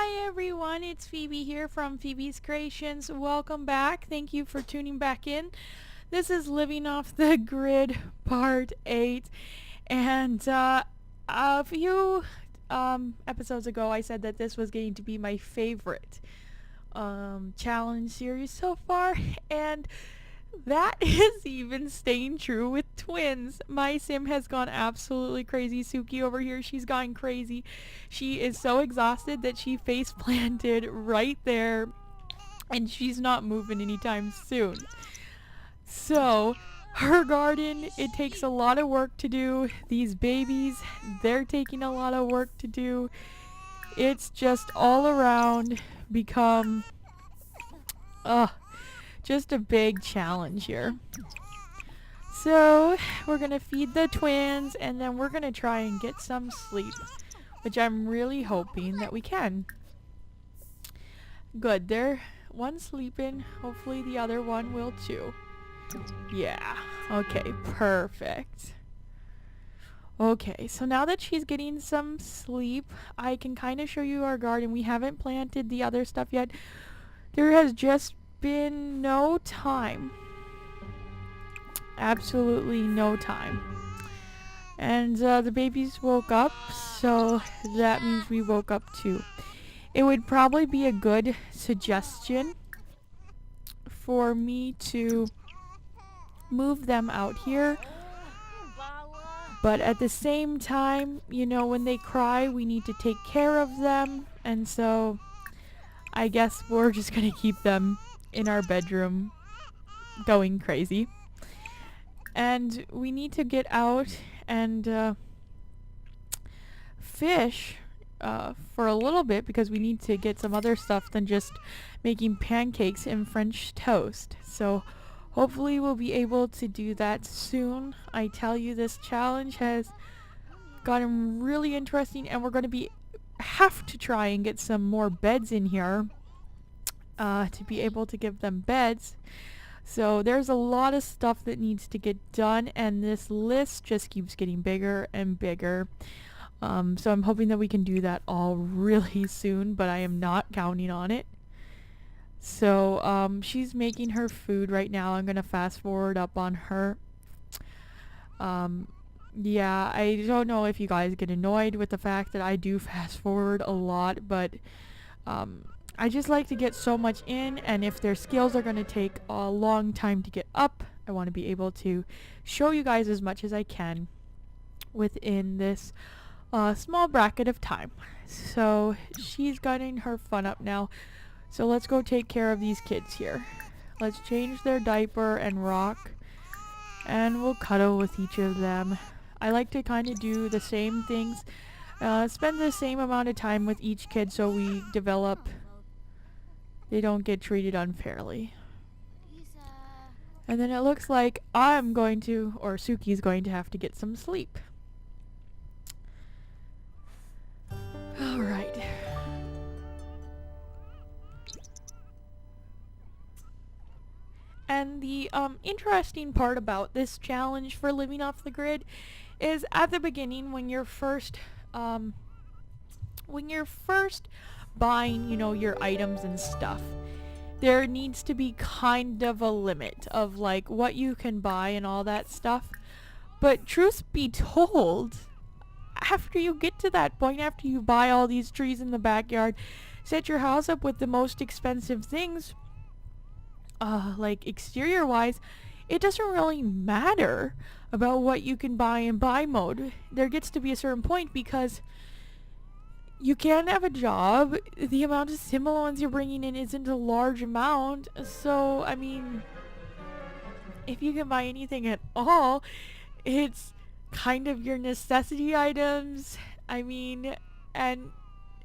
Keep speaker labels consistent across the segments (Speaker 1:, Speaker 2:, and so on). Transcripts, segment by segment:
Speaker 1: Hi everyone, it's Phoebe here from Phoebe's Creations. Welcome back. Thank you for tuning back in. This is Living Off the Grid Part 8. And a few episodes ago I said that this was going to be my favorite challenge series so far. And that is even staying true with twins. My sim has gone absolutely crazy. Suki over here, she's gone crazy. She is so exhausted that she face planted right there and she's not moving anytime soon. So, her garden, it takes a lot of work to do. These babies, they're taking a lot of work to do. It's just all around become just a big challenge here. So we're gonna feed the twins and then we're gonna try and get some sleep, which I'm really hoping that we can. Good, they're one sleeping. Hopefully the other one will too. Yeah, okay, perfect. Okay, so now that she's getting some sleep, I can kind of show you our garden. We haven't planted the other stuff yet. There has just been no time. Absolutely no time. And the babies woke up, so that means we woke up too. It would probably be a good suggestion for me to move them out here. But at the same time, you know, when they cry, we need to take care of them. And so I guess we're just gonna keep them in our bedroom going crazy. And we need to get out and fish for a little bit because we need to get some other stuff than just making pancakes and French toast. So hopefully we'll be able to do that soon. I tell you, this challenge has gotten really interesting and we're going to have to try and get some more beds in here to be able to give them beds. So there's a lot of stuff that needs to get done and this list just keeps getting bigger and bigger. So I'm hoping that we can do that all really soon, but I am not counting on it. So she's making her food right now. I'm going to fast forward up on her. Yeah, I don't know if you guys get annoyed with the fact that I do fast forward a lot, but I just like to get so much in, and if their skills are going to take a long time to get up, I want to be able to show you guys as much as I can within this small bracket of time. So she's getting her fun up now. So let's go take care of these kids here. Let's change their diaper and rock, and we'll cuddle with each of them. I like to kind of do the same things, spend the same amount of time with each kid so we develop, they don't get treated unfairly. And then it looks like I'm going to, or Suki's going to have to get some sleep. Alright. And the interesting part about this challenge for living off the grid is at the beginning when you're first buying, you know, your items and stuff, there needs to be kind of a limit of like what you can buy and all that stuff. But truth be told, after you get to that point, after you buy all these trees in the backyard, set your house up with the most expensive things, like exterior wise, it doesn't really matter about what you can buy in buy mode. There gets to be a certain point because you can't have a job. The amount of sim allowance you're bringing in isn't a large amount. So, I mean, if you can buy anything at all, it's kind of your necessity items. I mean, and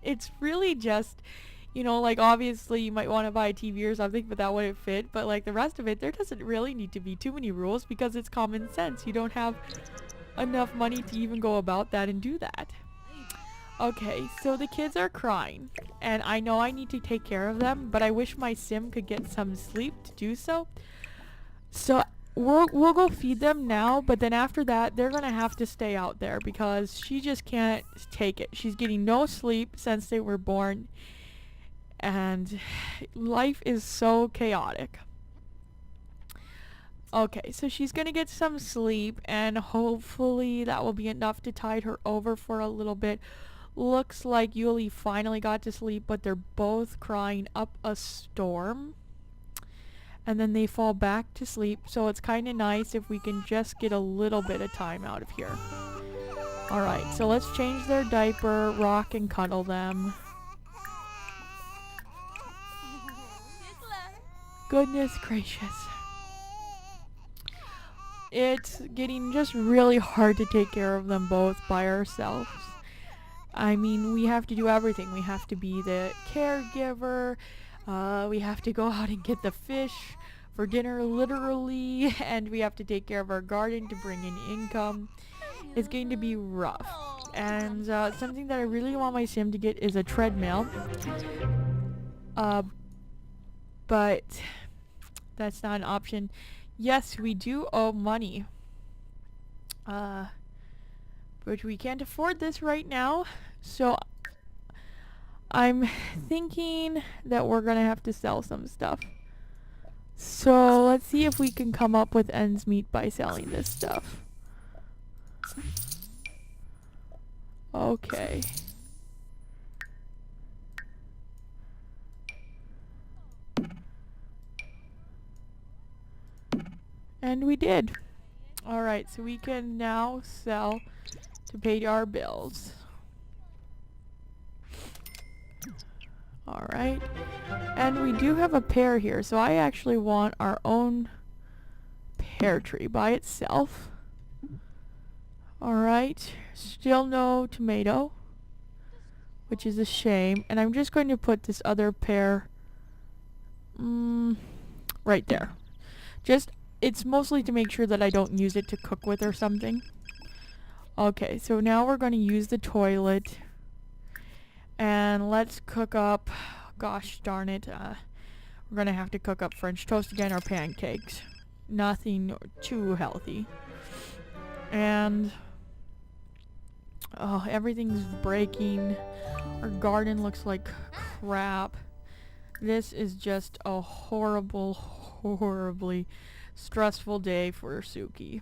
Speaker 1: it's really just, you know, like obviously you might want to buy a TV or something, but that wouldn't fit. But like the rest of it, there doesn't really need to be too many rules because it's common sense. You don't have enough money to even go about that and do that. Okay, so the kids are crying, and I know I need to take care of them, but I wish my sim could get some sleep to do so. So we'll go feed them now, but then after that, they're gonna have to stay out there because she just can't take it. She's getting no sleep since they were born, And life is so chaotic. Okay, so she's gonna get some sleep, and hopefully that will be enough to tide her over for a little bit. Looks like Yuli finally got to sleep, but they're both crying up a storm. And then they fall back to sleep, so it's kind of nice if we can just get a little bit of time out of here. Alright, so let's change their diaper, rock and cuddle them. Goodness gracious. It's getting just really hard to take care of them both by ourselves. I mean, we have to do everything. We have to be the caregiver. We have to go out and get the fish for dinner, literally. And we have to take care of our garden to bring in income. It's going to be rough. And something that I really want my sim to get is a treadmill. But that's not an option. Yes, we do owe money. But we can't afford this right now. So I'm thinking that we're gonna have to sell some stuff. So let's see if we can come up with ends meet by selling this stuff. Okay. And we did. Alright, so we can now sell to pay our bills. Alright. And we do have a pear here, so I actually want our own pear tree by itself. Alright. Still no tomato, which is a shame. And I'm just going to put this other pear right there. It's mostly to make sure that I don't use it to cook with or something. Okay, so now we're going to use the toilet. And let's cook up, gosh darn it, we're going to have to cook up French toast again or pancakes. Nothing too healthy. And, oh, everything's breaking. Our garden looks like crap. This is just a horribly stressful day for Suki.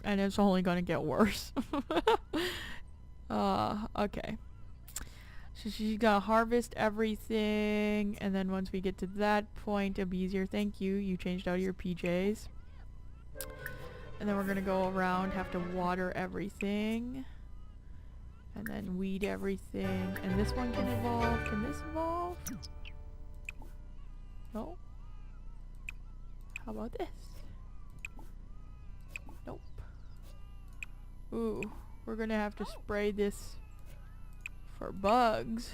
Speaker 1: And it's only going to get worse. Okay. So she's gonna harvest everything, and then once we get to that point, it'll be easier. Thank you. You changed out of your PJs. And then we're gonna go around, have to water everything. And then weed everything. And this one can evolve. Can this evolve? No? How about this? Nope. Ooh, we're gonna have to spray this for bugs.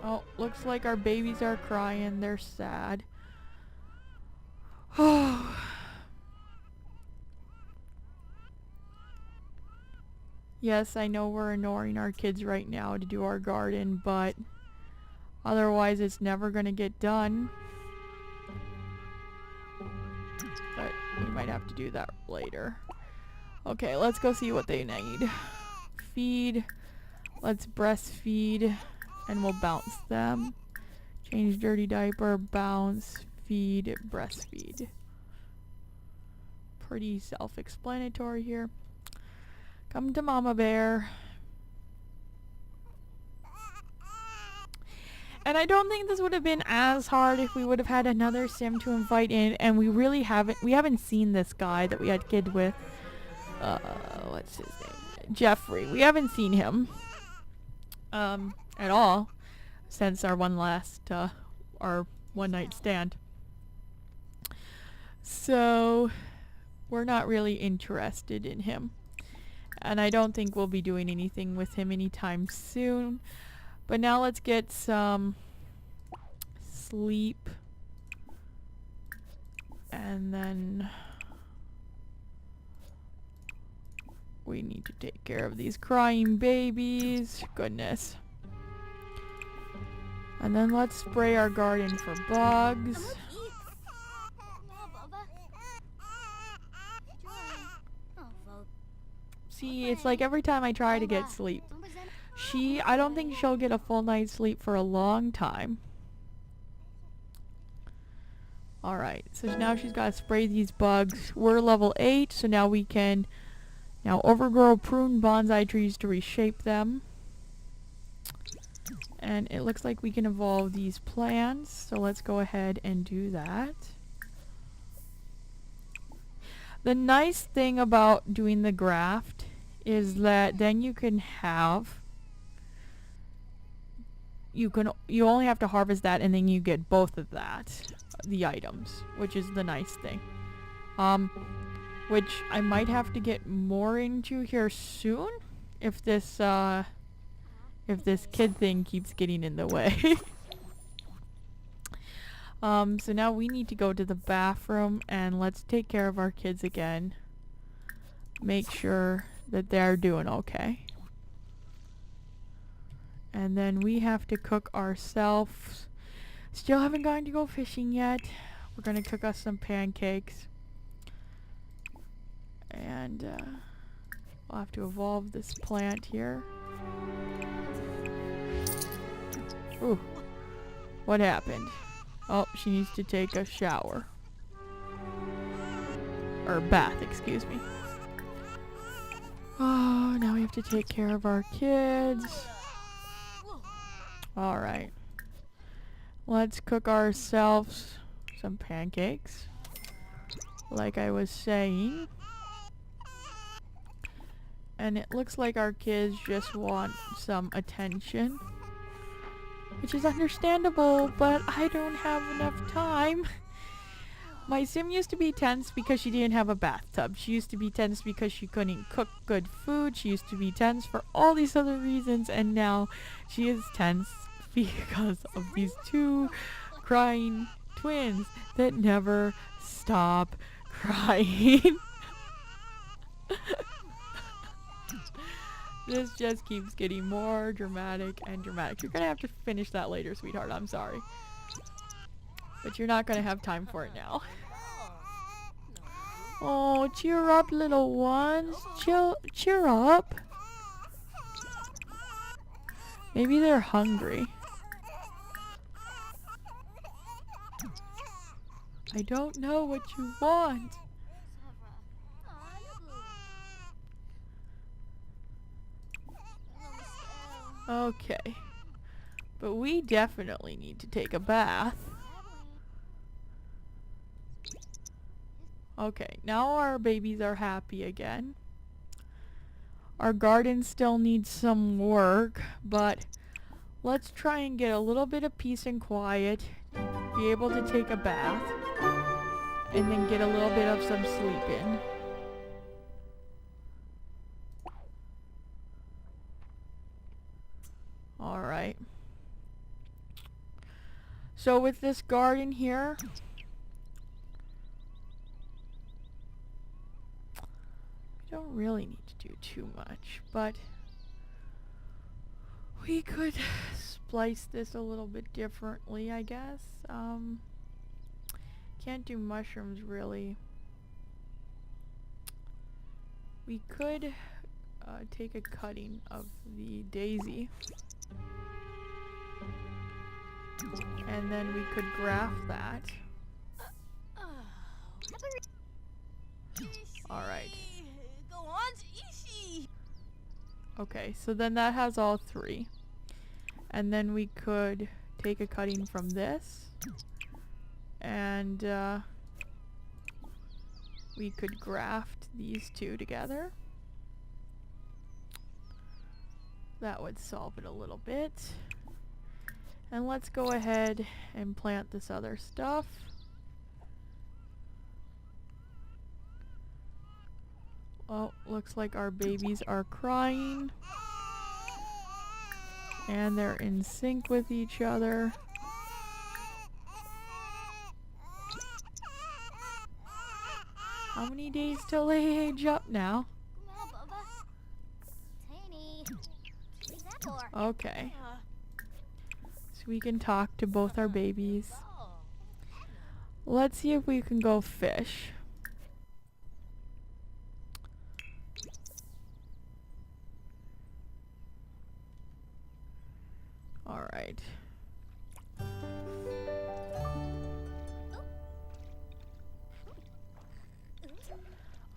Speaker 1: Oh, looks like our babies are crying. They're sad. Oh. Yes, I know we're ignoring our kids right now to do our garden, but otherwise it's never gonna get done. But we might have to do that later. Okay, let's go see what they need. Feed. Let's breastfeed. And we'll bounce them. Change dirty diaper, bounce, feed, breastfeed. Pretty self-explanatory here. Come to Mama Bear. And I don't think this would have been as hard if we would have had another sim to invite in, and we haven't seen this guy that we had kid with. What's his name? Jeffrey. We haven't seen him at all since our one night stand. So we're not really interested in him. And I don't think we'll be doing anything with him anytime soon. But now let's get some sleep. And then we need to take care of these crying babies. Goodness. And then let's spray our garden for bugs. See, it's like every time I try to get sleep, I don't think she'll get a full night's sleep for a long time. Alright, so now she's got to spray these bugs. We're level 8, so now we can overgrow prune bonsai trees to reshape them. And it looks like we can evolve these plants, so let's go ahead and do that. The nice thing about doing the graft is that then you can have, you only have to harvest that and then you get both of the items, which is the nice thing. Which I might have to get more into here soon if this kid thing keeps getting in the way. So now we need to go to the bathroom and let's take care of our kids again. Make sure that they're doing okay. And then we have to cook ourselves. Still haven't gotten to go fishing yet. We're gonna cook us some pancakes. And we'll have to evolve this plant here. Ooh. What happened? Oh, she needs to take a shower. Or bath, excuse me. Oh, now we have to take care of our kids. Alright. Let's cook ourselves some pancakes. Like I was saying. And it looks like our kids just want some attention. Which is understandable, but I don't have enough time. My sim used to be tense because she didn't have a bathtub. She used to be tense because she couldn't cook good food. She used to be tense for all these other reasons, and now she is tense because of these two crying twins that never stop crying. This just keeps getting more dramatic and dramatic. You're gonna have to finish that later, sweetheart. I'm sorry. But you're not gonna have time for it now. Oh, cheer up, little ones. Cheer up. Maybe they're hungry. I don't know what you want. Okay. But we definitely need to take a bath. Okay, now our babies are happy again. Our garden still needs some work, but let's try and get a little bit of peace and quiet, be able to take a bath, and then get a little bit of some sleep in. Alright. So with this garden here, we don't really need to do too much, but we could splice this a little bit differently, I guess. Can't do mushrooms really. We could take a cutting of the daisy. And then we could graft that. Alright. Okay, so then that has all three. And then we could take a cutting from this. And we could graft these two together. That would solve it a little bit. And let's go ahead and plant this other stuff. Oh, looks like our babies are crying. And they're in sync with each other. How many days till they age up now? Okay. So we can talk to both our babies. Let's see if we can go fish. Alright.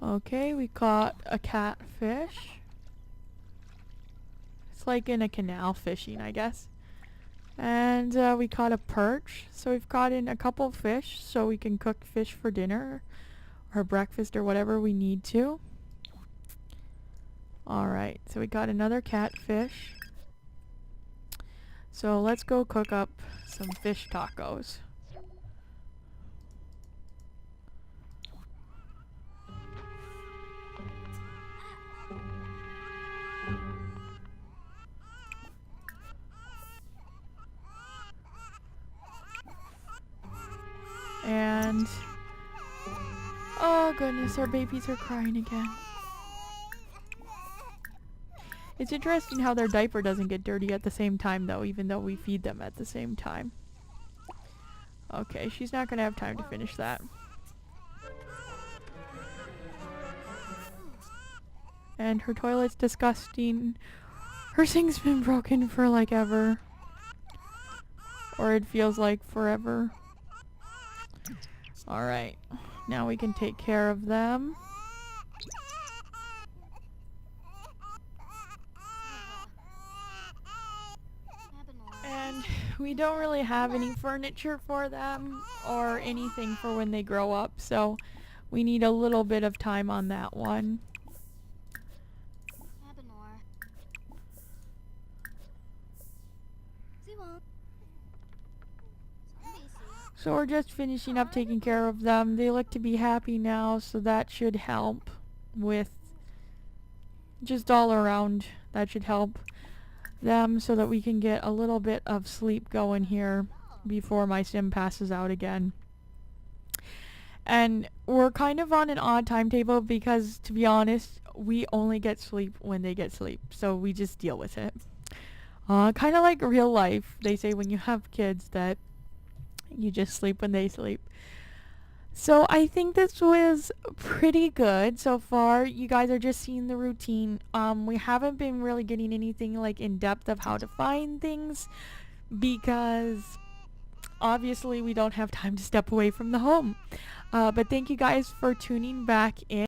Speaker 1: Okay, we caught a catfish. It's like in a canal fishing, I guess. And we caught a perch. So we've caught in a couple fish so we can cook fish for dinner or breakfast or whatever we need to. Alright, so we got another catfish. So let's go cook up some fish tacos. And oh goodness, our babies are crying again. It's interesting how their diaper doesn't get dirty at the same time though, even though we feed them at the same time. Okay, she's not gonna have time to finish that. And her toilet's disgusting. Her sink's been broken for like ever. Or it feels like forever. Alright, now we can take care of them. And we don't really have any furniture for them or anything for when they grow up, so we need a little bit of time on that one. So we're just finishing up taking care of them. They look to be happy now, so that should help with just all around. That should help them so that we can get a little bit of sleep going here before my sim passes out again. And we're kind of on an odd timetable because, to be honest, we only get sleep when they get sleep. So we just deal with it. Kind of like real life. They say when you have kids that you just sleep when they sleep. So I think this was pretty good so far. You guys are just seeing the routine. We haven't been really getting anything like in depth of how to find things because obviously we don't have time to step away from the home. But thank you guys for tuning back in.